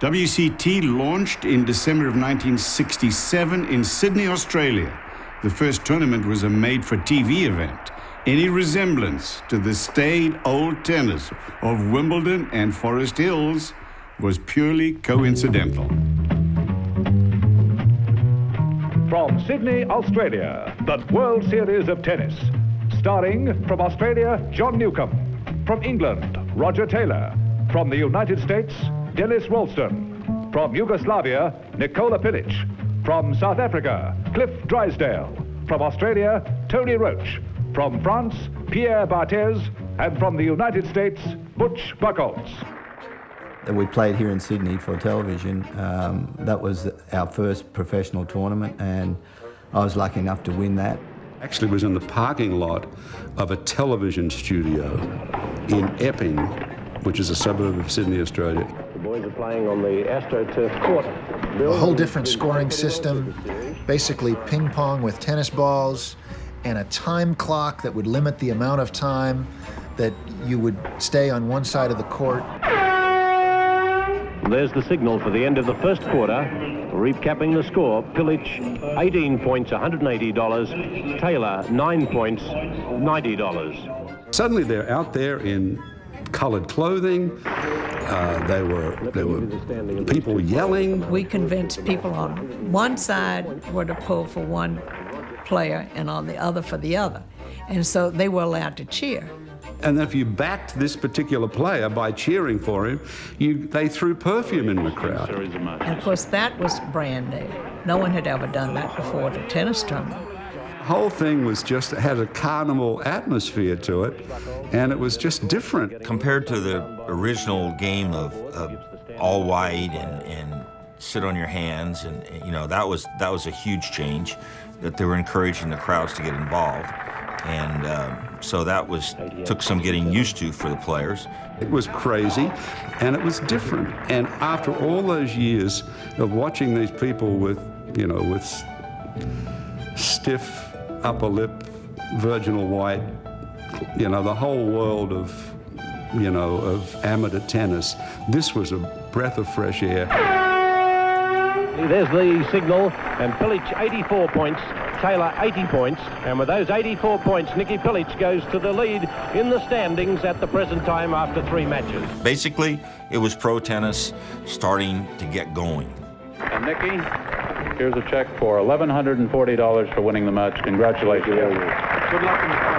WCT launched in December of 1967 in Sydney, Australia. The first tournament was a made-for-TV event. Any resemblance to the staid old tennis of Wimbledon and Forest Hills was purely coincidental. From Sydney, Australia, the World Series of Tennis. Starring from Australia, John Newcombe. From England, Roger Taylor. From the United States, Dennis Ralston. From Yugoslavia, Nikola Pilic. From South Africa, Cliff Drysdale. From Australia, Tony Roach. From France, Pierre Barthez. And from the United States, Butch Buchholz. We played here in Sydney for television. That was our first professional tournament, and I was lucky enough to win that. Actually was in the parking lot of a television studio in Epping, which is a suburb of Sydney, Australia. The boys are playing on the AstroTurf court. A whole different scoring system, basically ping pong with tennis balls, and a time clock that would limit the amount of time that you would stay on one side of the court. There's the signal for the end of the first quarter. Recapping the score, Pilic 18 points, $180. Taylor 9 points, $90. Suddenly they're out there in colored clothing. There were people yelling. We convinced people on one side were to pull for one player and on the other for the other. And so they were allowed to cheer. And if you backed this particular player by cheering for him, they threw perfume in the crowd. And of course, that was brand new. No one had ever done that before at a tennis tournament. The whole thing was had a carnival atmosphere to it, and it was just different. Compared to the original game of all white and sit on your hands, and that was a huge change, that they were encouraging the crowds to get involved. And so that took some getting used to for the players. It was crazy, and it was different. And after all those years of watching these people with stiff upper lip, virginal white, the whole world of amateur tennis, this was a breath of fresh air. There's the signal, and Pilic 84 points, Taylor 80 points, and with those 84 points, Nicky Pilic goes to the lead in the standings at the present time after 3 matches. Basically, it was pro tennis starting to get going. And Nicky, here's a check for $1,140 for winning the match. Congratulations. Good luck.